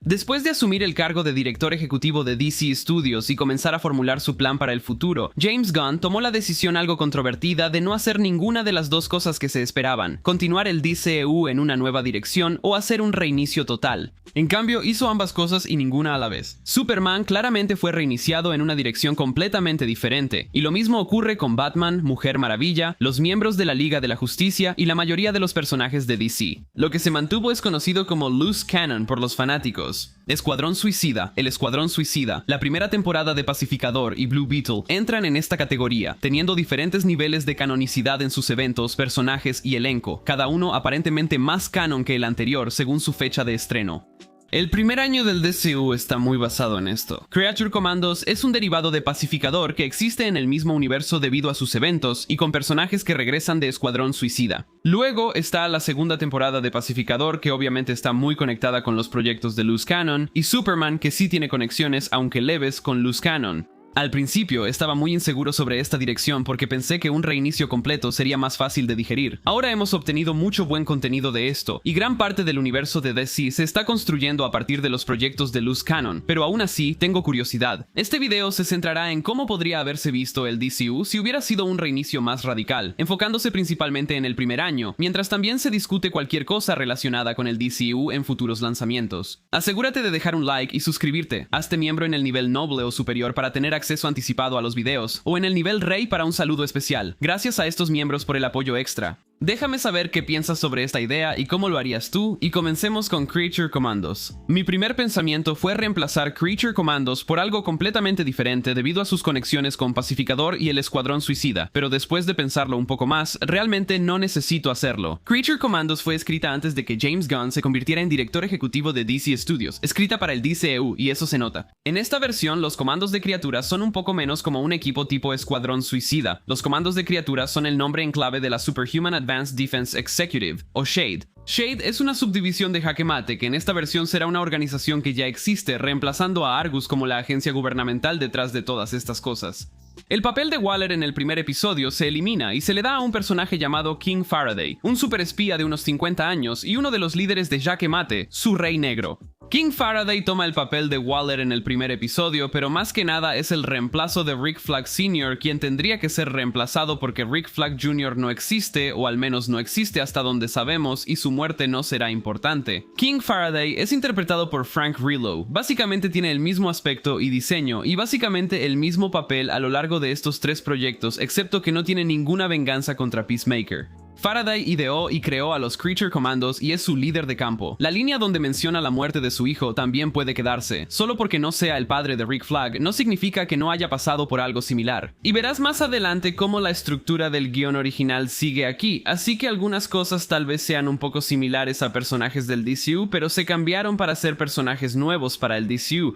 Después de asumir el cargo de director ejecutivo de DC Studios y comenzar a formular su plan para el futuro, James Gunn tomó la decisión algo controvertida de no hacer ninguna de las dos cosas que se esperaban: continuar el DCEU en una nueva dirección o hacer un reinicio total. En cambio, hizo ambas cosas y ninguna a la vez. Superman claramente fue reiniciado en una dirección completamente diferente, y lo mismo ocurre con Batman, Mujer Maravilla, los miembros de la Liga de la Justicia y la mayoría de los personajes de DC. Lo que se mantuvo es conocido como Loose Canon por los fanáticos. Escuadrón Suicida, El Escuadrón Suicida, la primera temporada de Pacificador y Blue Beetle entran en esta categoría, teniendo diferentes niveles de canonicidad en sus eventos, personajes y elenco, cada uno aparentemente más canon que el anterior según su fecha de estreno. El primer año del DCU está muy basado en esto. Creature Commandos es un derivado de Pacificador que existe en el mismo universo debido a sus eventos y con personajes que regresan de Escuadrón Suicida. Luego está la segunda temporada de Pacificador, que obviamente está muy conectada con los proyectos de Loose Canon, y Superman, que sí tiene conexiones, aunque leves, con Loose Canon. Al principio estaba muy inseguro sobre esta dirección porque pensé que un reinicio completo sería más fácil de digerir. Ahora hemos obtenido mucho buen contenido de esto, y gran parte del universo de DC se está construyendo a partir de los proyectos de Loose Canon, pero aún así tengo curiosidad. Este video se centrará en cómo podría haberse visto el DCU si hubiera sido un reinicio más radical, enfocándose principalmente en el primer año, mientras también se discute cualquier cosa relacionada con el DCU en futuros lanzamientos. Asegúrate de dejar un like y suscribirte. Hazte miembro en el nivel noble o superior para tener acceso anticipado a los videos, o en el nivel rey para un saludo especial. Gracias a estos miembros por el apoyo extra. Déjame saber qué piensas sobre esta idea y cómo lo harías tú, y comencemos con Creature Commandos. Mi primer pensamiento fue reemplazar Creature Commandos por algo completamente diferente debido a sus conexiones con Pacificador y el Escuadrón Suicida, pero después de pensarlo un poco más, realmente no necesito hacerlo. Creature Commandos fue escrita antes de que James Gunn se convirtiera en director ejecutivo de DC Studios, escrita para el DCEU, y eso se nota. En esta versión, los comandos de criaturas son un poco menos como un equipo tipo Escuadrón Suicida. Los comandos de criaturas son el nombre en clave de la Superhuman Advanced Defense Executive, o SHADE. SHADE es una subdivisión de Jaque Mate que en esta versión será una organización que ya existe, reemplazando a Argus como la agencia gubernamental detrás de todas estas cosas. El papel de Waller en el primer episodio se elimina y se le da a un personaje llamado King Faraday, un superespía de unos 50 años y uno de los líderes de Jaque Mate, su rey negro. King Faraday toma el papel de Waller en el primer episodio, pero más que nada es el reemplazo de Rick Flag Sr., quien tendría que ser reemplazado porque Rick Flag Jr. no existe, o al menos no existe hasta donde sabemos, y su muerte no será importante. King Faraday es interpretado por Frank Grillo. Básicamente tiene el mismo aspecto y diseño, y básicamente el mismo papel a lo largo de estos tres proyectos, excepto que no tiene ninguna venganza contra Peacemaker. Faraday ideó y creó a los Creature Commandos y es su líder de campo. La línea donde menciona la muerte de su hijo también puede quedarse. Solo porque no sea el padre de Rick Flag no significa que no haya pasado por algo similar. Y verás más adelante cómo la estructura del guión original sigue aquí, así que algunas cosas tal vez sean un poco similares a personajes del DCU, pero se cambiaron para ser personajes nuevos para el DCU.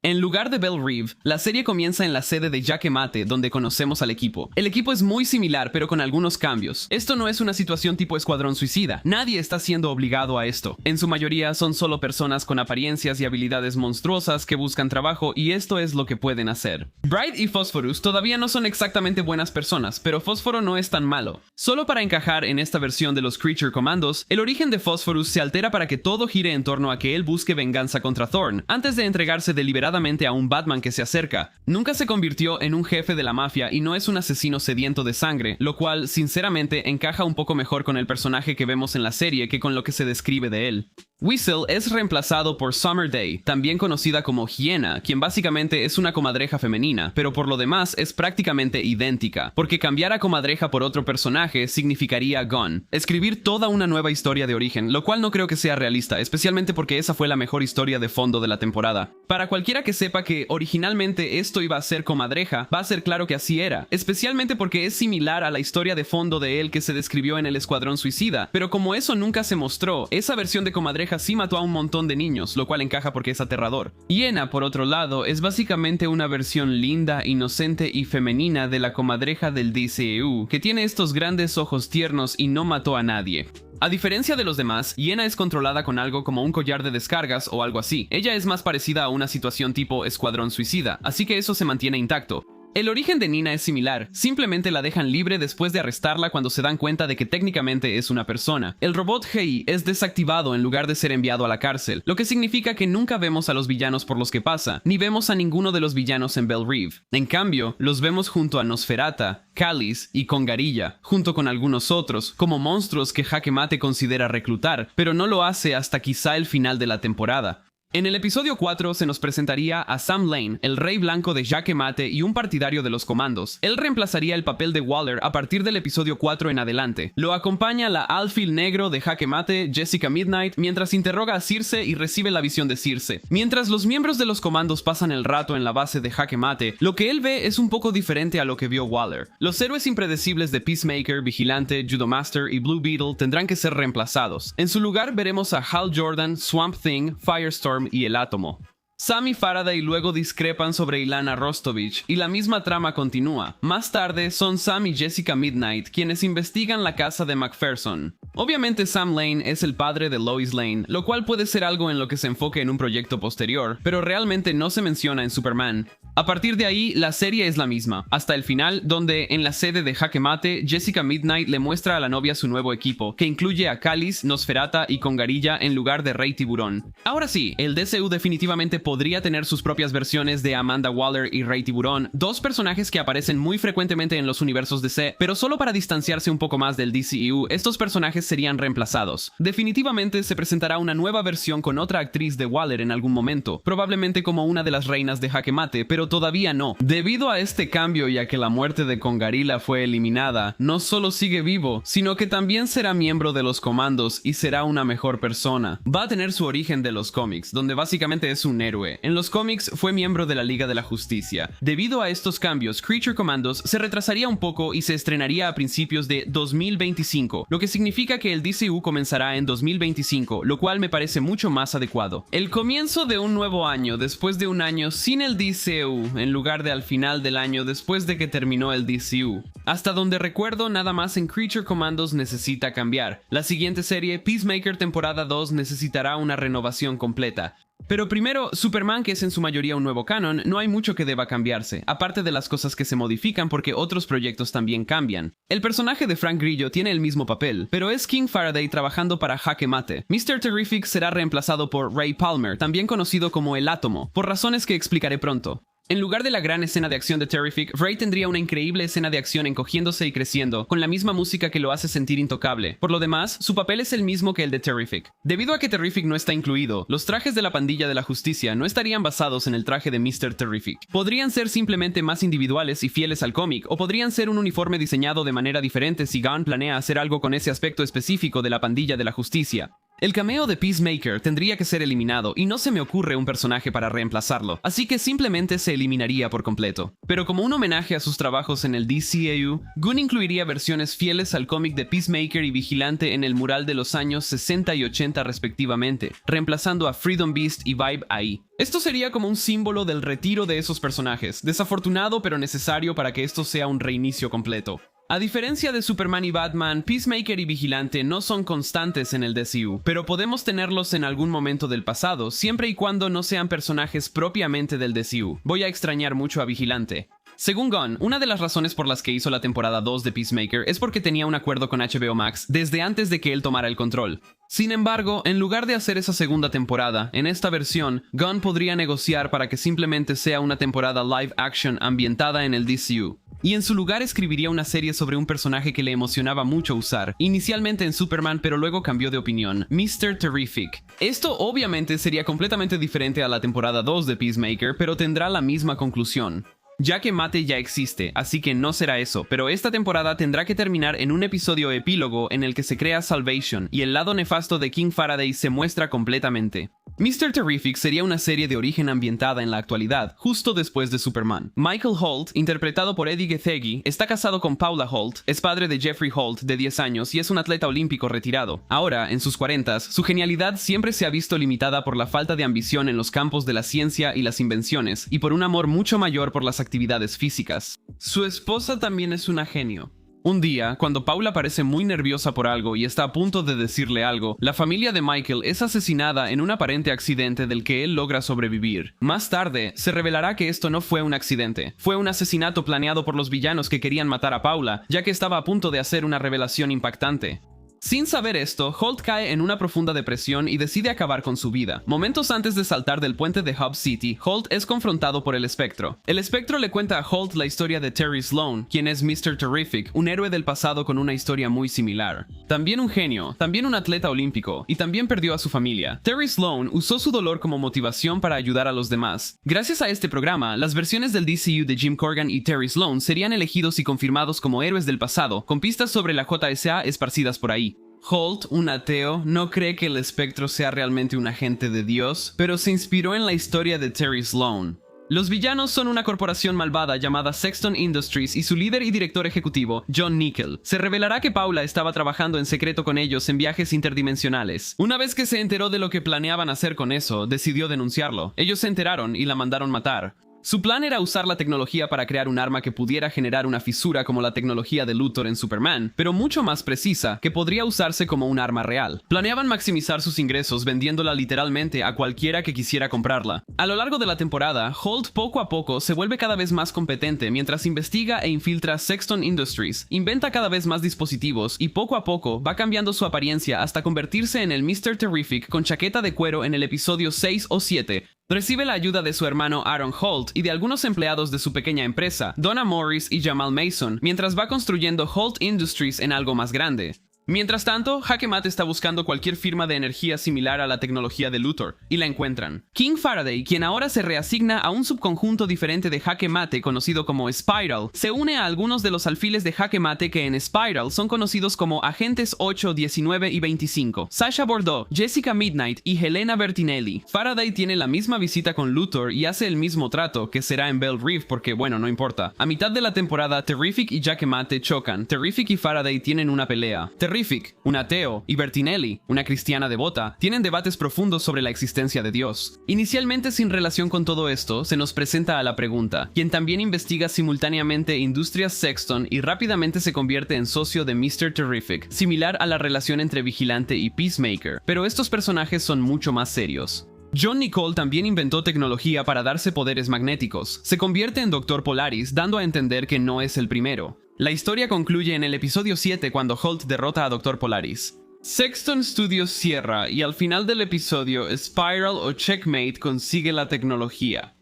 En lugar de Belle Reve, la serie comienza en la sede de Jaque Mate, donde conocemos al equipo. El equipo es muy similar, pero con algunos cambios. Esto no es una situación tipo Escuadrón Suicida. Nadie está siendo obligado a esto. En su mayoría son solo personas con apariencias y habilidades monstruosas que buscan trabajo, y esto es lo que pueden hacer. Bright y Phosphorus todavía no son exactamente buenas personas, pero Fósforo no es tan malo. Solo para encajar en esta versión de los Creature Commandos, el origen de Phosphorus se altera para que todo gire en torno a que él busque venganza contra Thorn, antes de entregarse deliberadamente a un Batman que se acerca. Nunca se convirtió en un jefe de la mafia y no es un asesino sediento de sangre, lo cual, sinceramente, encaja un poco mejor con el personaje que vemos en la serie que con lo que se describe de él. Weasel es reemplazado por Summer Day, también conocida como Hyena, quien básicamente es una comadreja femenina, pero por lo demás es prácticamente idéntica, porque cambiar a comadreja por otro personaje significaría Gunn escribir toda una nueva historia de origen, lo cual no creo que sea realista, especialmente porque esa fue la mejor historia de fondo de la temporada. Para cualquiera que sepa que originalmente esto iba a ser comadreja, va a ser claro que así era, especialmente porque es similar a la historia de fondo de él que se describió en el Escuadrón Suicida, pero como eso nunca se mostró, esa versión de comadreja sí mató a un montón de niños, lo cual encaja porque es aterrador. Hyena, por otro lado, es básicamente una versión linda, inocente y femenina de la comadreja del DCEU, que tiene estos grandes ojos tiernos y no mató a nadie. A diferencia de los demás, Hyena es controlada con algo como un collar de descargas o algo así. Ella es más parecida a una situación tipo Escuadrón Suicida, así que eso se mantiene intacto. El origen de Nina es similar, simplemente la dejan libre después de arrestarla cuando se dan cuenta de que técnicamente es una persona. El robot Hei es desactivado en lugar de ser enviado a la cárcel, lo que significa que nunca vemos a los villanos por los que pasa, ni vemos a ninguno de los villanos en Belle Reve. En cambio, los vemos junto a Nosferata, Callis y Congarilla, junto con algunos otros, como monstruos que Jaque Mate considera reclutar, pero no lo hace hasta quizá el final de la temporada. En el episodio 4 se nos presentaría a Sam Lane, el rey blanco de Jaque Mate y un partidario de los comandos. Él reemplazaría el papel de Waller a partir del episodio 4 en adelante. Lo acompaña la alfil negro de Jaque Mate, Jessica Midnight, mientras interroga a Circe y recibe la visión de Circe. Mientras los miembros de los comandos pasan el rato en la base de Jaque Mate, lo que él ve es un poco diferente a lo que vio Waller. Los héroes impredecibles de Peacemaker, Vigilante, Judomaster y Blue Beetle tendrán que ser reemplazados. En su lugar veremos a Hal Jordan, Swamp Thing, Firestorm y el Átomo. Sam y Faraday luego discrepan sobre Ilana Rostovich y la misma trama continúa. Más tarde son Sam y Jessica Midnight quienes investigan la casa de McPherson. Obviamente Sam Lane es el padre de Lois Lane, lo cual puede ser algo en lo que se enfoque en un proyecto posterior, pero realmente no se menciona en Superman. A partir de ahí, la serie es la misma, hasta el final, donde en la sede de Jaque Mate, Jessica Midnight le muestra a la novia su nuevo equipo, que incluye a Callis, Nosferata y Congarilla en lugar de Rey Tiburón. Ahora sí, el DCU definitivamente podría tener sus propias versiones de Amanda Waller y Rey Tiburón, dos personajes que aparecen muy frecuentemente en los universos DC, pero solo para distanciarse un poco más del DCU, estos personajes serían reemplazados. Definitivamente se presentará una nueva versión con otra actriz de Waller en algún momento, probablemente como una de las reinas de Jaque Mate, pero todavía no. Debido a este cambio y a que la muerte de Congarilla fue eliminada, no solo sigue vivo, sino que también será miembro de los comandos y será una mejor persona. Va a tener su origen de los cómics, donde básicamente es un héroe. En los cómics fue miembro de la Liga de la Justicia. Debido a estos cambios, Creature Commandos se retrasaría un poco y se estrenaría a principios de 2025, lo que significa que el DCU comenzará en 2025, lo cual me parece mucho más adecuado. El comienzo de un nuevo año después de un año sin el DCU, en lugar de al final del año después de que terminó el DCU. Hasta donde recuerdo, nada más en Creature Commandos necesita cambiar. La siguiente serie, Peacemaker temporada 2, necesitará una renovación completa. Pero primero, Superman, que es en su mayoría un nuevo canon, no hay mucho que deba cambiarse, aparte de las cosas que se modifican porque otros proyectos también cambian. El personaje de Frank Grillo tiene el mismo papel, pero es King Faraday trabajando para Jaque Mate. Mr. Terrific será reemplazado por Ray Palmer, también conocido como el Átomo, por razones que explicaré pronto. En lugar de la gran escena de acción de Terrific, Ray tendría una increíble escena de acción encogiéndose y creciendo, con la misma música que lo hace sentir intocable. Por lo demás, su papel es el mismo que el de Terrific. Debido a que Terrific no está incluido, los trajes de la pandilla de la justicia no estarían basados en el traje de Mr. Terrific. Podrían ser simplemente más individuales y fieles al cómic, o podrían ser un uniforme diseñado de manera diferente si Gunn planea hacer algo con ese aspecto específico de la pandilla de la justicia. El cameo de Peacemaker tendría que ser eliminado y no se me ocurre un personaje para reemplazarlo, así que simplemente se eliminaría por completo. Pero como un homenaje a sus trabajos en el DCAU, Gunn incluiría versiones fieles al cómic de Peacemaker y Vigilante en el mural de los años 60 y 80 respectivamente, reemplazando a Freedom Beast y Vibe ahí. Esto sería como un símbolo del retiro de esos personajes, desafortunado pero necesario para que esto sea un reinicio completo. A diferencia de Superman y Batman, Peacemaker y Vigilante no son constantes en el DCU, pero podemos tenerlos en algún momento del pasado, siempre y cuando no sean personajes propiamente del DCU. Voy a extrañar mucho a Vigilante. Según Gunn, una de las razones por las que hizo la temporada 2 de Peacemaker es porque tenía un acuerdo con HBO Max desde antes de que él tomara el control. Sin embargo, en lugar de hacer esa segunda temporada, en esta versión, Gunn podría negociar para que simplemente sea una temporada live action ambientada en el DCU. Y en su lugar escribiría una serie sobre un personaje que le emocionaba mucho usar, inicialmente en Superman pero luego cambió de opinión, Mr. Terrific. Esto obviamente sería completamente diferente a la temporada 2 de Peacemaker, pero tendrá la misma conclusión. Jaque Mate ya existe, así que no será eso, pero esta temporada tendrá que terminar en un episodio epílogo en el que se crea Salvation y el lado nefasto de King Faraday se muestra completamente. Mr. Terrific sería una serie de origen ambientada en la actualidad, justo después de Superman. Michael Holt, interpretado por Eddie Gethegi, está casado con Paula Holt, es padre de Jeffrey Holt, de 10 años, y es un atleta olímpico retirado. Ahora, en sus 40s, su genialidad siempre se ha visto limitada por la falta de ambición en los campos de la ciencia y las invenciones, y por un amor mucho mayor por las actividades físicas. Su esposa también es una genio. Un día, cuando Paula parece muy nerviosa por algo y está a punto de decirle algo, la familia de Michael es asesinada en un aparente accidente del que él logra sobrevivir. Más tarde, se revelará que esto no fue un accidente. Fue un asesinato planeado por los villanos que querían matar a Paula, ya que estaba a punto de hacer una revelación impactante. Sin saber esto, Holt cae en una profunda depresión y decide acabar con su vida. Momentos antes de saltar del puente de Hub City, Holt es confrontado por el Espectro. El Espectro le cuenta a Holt la historia de Terry Sloan, quien es Mr. Terrific, un héroe del pasado con una historia muy similar. También un genio, también un atleta olímpico, y también perdió a su familia. Terry Sloan usó su dolor como motivación para ayudar a los demás. Gracias a este programa, las versiones del DCU de Jim Corgan y Terry Sloan serían elegidos y confirmados como héroes del pasado, con pistas sobre la JSA esparcidas por ahí. Holt, un ateo, no cree que el Espectro sea realmente un agente de Dios, pero se inspiró en la historia de Terry Sloan. Los villanos son una corporación malvada llamada Sexton Industries y su líder y director ejecutivo, John Nickel. Se revelará que Paula estaba trabajando en secreto con ellos en viajes interdimensionales. Una vez que se enteró de lo que planeaban hacer con eso, decidió denunciarlo. Ellos se enteraron y la mandaron matar. Su plan era usar la tecnología para crear un arma que pudiera generar una fisura como la tecnología de Luthor en Superman, pero mucho más precisa, que podría usarse como un arma real. Planeaban maximizar sus ingresos vendiéndola literalmente a cualquiera que quisiera comprarla. A lo largo de la temporada, Holt poco a poco se vuelve cada vez más competente mientras investiga e infiltra Sexton Industries, inventa cada vez más dispositivos y poco a poco va cambiando su apariencia hasta convertirse en el Mr. Terrific con chaqueta de cuero en el episodio 6 o 7, Recibe la ayuda de su hermano Aaron Holt y de algunos empleados de su pequeña empresa, Donna Morris y Jamal Mason, mientras va construyendo Holt Industries en algo más grande. Mientras tanto, Jaque Mate está buscando cualquier firma de energía similar a la tecnología de Luthor, y la encuentran. King Faraday, quien ahora se reasigna a un subconjunto diferente de Jaque Mate conocido como Spiral, se une a algunos de los alfiles de Jaque Mate que en Spiral son conocidos como Agentes 8, 19 y 25, Sasha Bordeaux, Jessica Midnight y Helena Bertinelli. Faraday tiene la misma visita con Luthor y hace el mismo trato, que será en Belle Reve porque bueno, no importa. A mitad de la temporada, Terrific y Jaque Mate chocan. Terrific y Faraday tienen una pelea. Terrific, un ateo, y Bertinelli, una cristiana devota, tienen debates profundos sobre la existencia de Dios. Inicialmente sin relación con todo esto, se nos presenta a la pregunta, quien también investiga simultáneamente Industrias Sexton y rápidamente se convierte en socio de Mr. Terrific, similar a la relación entre Vigilante y Peacemaker, pero estos personajes son mucho más serios. John Nicole también inventó tecnología para darse poderes magnéticos. Se convierte en Dr. Polaris, dando a entender que no es el primero. La historia concluye en el episodio 7 cuando Holt derrota a Dr. Polaris. Sexton Studios cierra y al final del episodio, Spiral o Checkmate consigue la tecnología.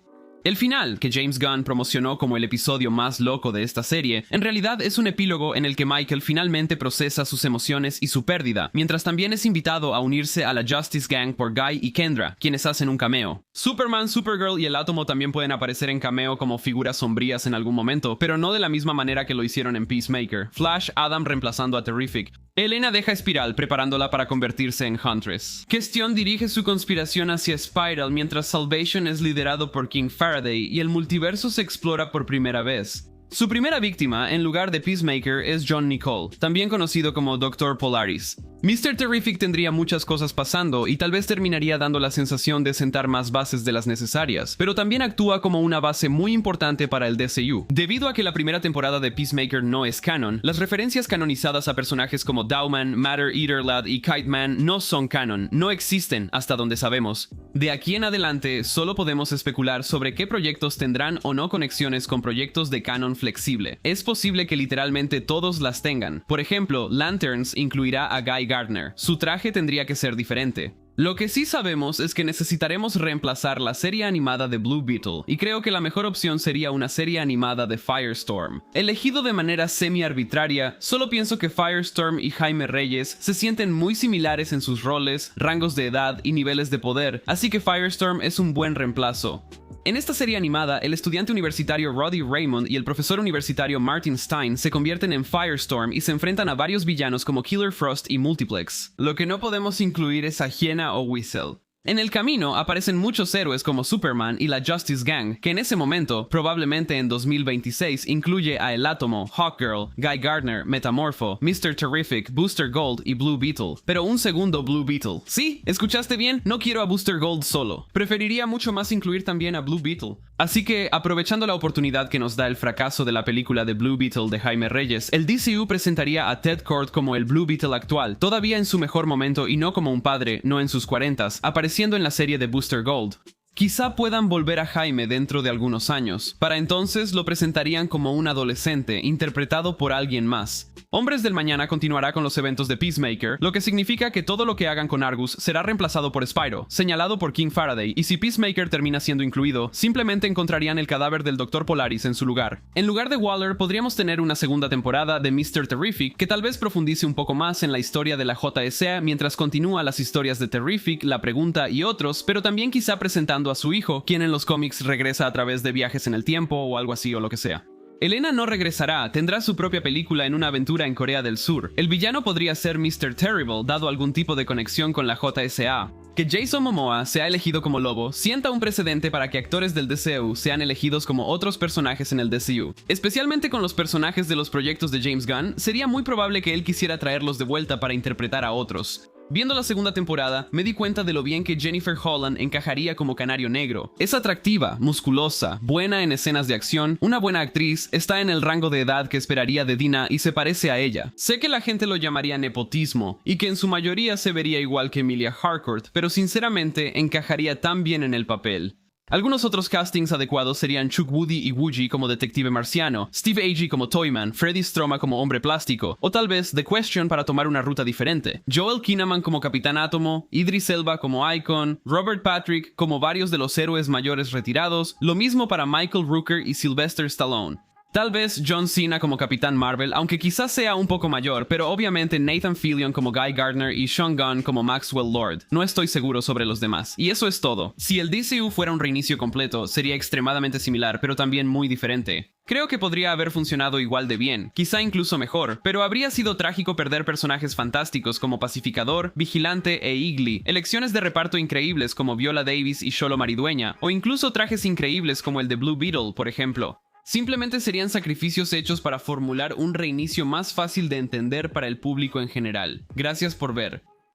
El final, que James Gunn promocionó como el episodio más loco de esta serie, en realidad es un epílogo en el que Michael finalmente procesa sus emociones y su pérdida, mientras también es invitado a unirse a la Justice Gang por Guy y Kendra, quienes hacen un cameo. Superman, Supergirl y el Átomo también pueden aparecer en cameo como figuras sombrías en algún momento, pero no de la misma manera que lo hicieron en Peacemaker. Flash, Adam reemplazando a Terrific. Elena deja Spiral preparándola para convertirse en Huntress. Question dirige su conspiración hacia Spiral mientras Salvation es liderado por King Faraday y el multiverso se explora por primera vez. Su primera víctima, en lugar de Peacemaker, es John Nicole, también conocido como Dr. Polaris. Mr. Terrific tendría muchas cosas pasando y tal vez terminaría dando la sensación de sentar más bases de las necesarias, pero también actúa como una base muy importante para el DCU. Debido a que la primera temporada de Peacemaker no es canon, las referencias canonizadas a personajes como Dowman, Matter Eater Lad y Kite Man no son canon, no existen hasta donde sabemos. De aquí en adelante, solo podemos especular sobre qué proyectos tendrán o no conexiones con proyectos de canon flexible. Es posible que literalmente todos las tengan. Por ejemplo, Lanterns incluirá a Guy Gardner. Su traje tendría que ser diferente. Lo que sí sabemos es que necesitaremos reemplazar la serie animada de Blue Beetle, y creo que la mejor opción sería una serie animada de Firestorm. Elegido de manera semi-arbitraria, solo pienso que Firestorm y Jaime Reyes se sienten muy similares en sus roles, rangos de edad y niveles de poder, así que Firestorm es un buen reemplazo. En esta serie animada, el estudiante universitario Roddy Raymond y el profesor universitario Martin Stein se convierten en Firestorm y se enfrentan a varios villanos como Killer Frost y Multiplex. Lo que no podemos incluir es a Hyena o Whistle. En el camino aparecen muchos héroes como Superman y la Justice Gang, que en ese momento, probablemente en 2026, incluye a El Átomo, Hawkgirl, Guy Gardner, Metamorpho, Mr. Terrific, Booster Gold y Blue Beetle. Pero un segundo Blue Beetle. Sí, ¿escuchaste bien? No quiero a Booster Gold solo. Preferiría mucho más incluir también a Blue Beetle. Así que, aprovechando la oportunidad que nos da el fracaso de la película de Blue Beetle de Jaime Reyes, el DCU presentaría a Ted Kord como el Blue Beetle actual, todavía en su mejor momento y no como un padre, no en sus 40s, apareciendo en la serie de Booster Gold. Quizá puedan volver a Jaime dentro de algunos años. Para entonces lo presentarían como un adolescente, interpretado por alguien más. Hombres del Mañana continuará con los eventos de Peacemaker, lo que significa que todo lo que hagan con Argus será reemplazado por Spyro, señalado por King Faraday, y si Peacemaker termina siendo incluido, simplemente encontrarían el cadáver del Dr. Polaris en su lugar. En lugar de Waller, podríamos tener una segunda temporada de Mr. Terrific, que tal vez profundice un poco más en la historia de la JSA mientras continúa las historias de Terrific, La Pregunta y otros, pero también quizá presentando a su hijo, quien en los cómics regresa a través de viajes en el tiempo o algo así o lo que sea. Elena no regresará, tendrá su propia película en una aventura en Corea del Sur. El villano podría ser Mr. Terrible, dado algún tipo de conexión con la JSA. Que Jason Momoa sea elegido como Lobo sienta un precedente para que actores del DCU sean elegidos como otros personajes en el DCU. Especialmente con los personajes de los proyectos de James Gunn, sería muy probable que él quisiera traerlos de vuelta para interpretar a otros. Viendo la segunda temporada, me di cuenta de lo bien que Jennifer Holland encajaría como Canario Negro. Es atractiva, musculosa, buena en escenas de acción, una buena actriz, está en el rango de edad que esperaría de Dina y se parece a ella. Sé que la gente lo llamaría nepotismo, y que en su mayoría se vería igual que Emilia Harcourt, pero sinceramente encajaría tan bien en el papel. Algunos otros castings adecuados serían Chuck Woody y Wooji como detective marciano, Steve Agee como Toyman, Freddy Stroma como hombre plástico, o tal vez The Question para tomar una ruta diferente, Joel Kinnaman como Capitán Átomo, Idris Elba como Icon, Robert Patrick como varios de los héroes mayores retirados, lo mismo para Michael Rooker y Sylvester Stallone. Tal vez John Cena como Capitán Marvel, aunque quizás sea un poco mayor, pero obviamente Nathan Fillion como Guy Gardner y Sean Gunn como Maxwell Lord. No estoy seguro sobre los demás. Y eso es todo. Si el DCU fuera un reinicio completo, sería extremadamente similar, pero también muy diferente. Creo que podría haber funcionado igual de bien, quizá incluso mejor, pero habría sido trágico perder personajes fantásticos como Pacificador, Vigilante e Igly, elecciones de reparto increíbles como Viola Davis y Xolo Maridueña, o incluso trajes increíbles como el de Blue Beetle, por ejemplo. Simplemente serían sacrificios hechos para formular un reinicio más fácil de entender para el público en general. Gracias por ver.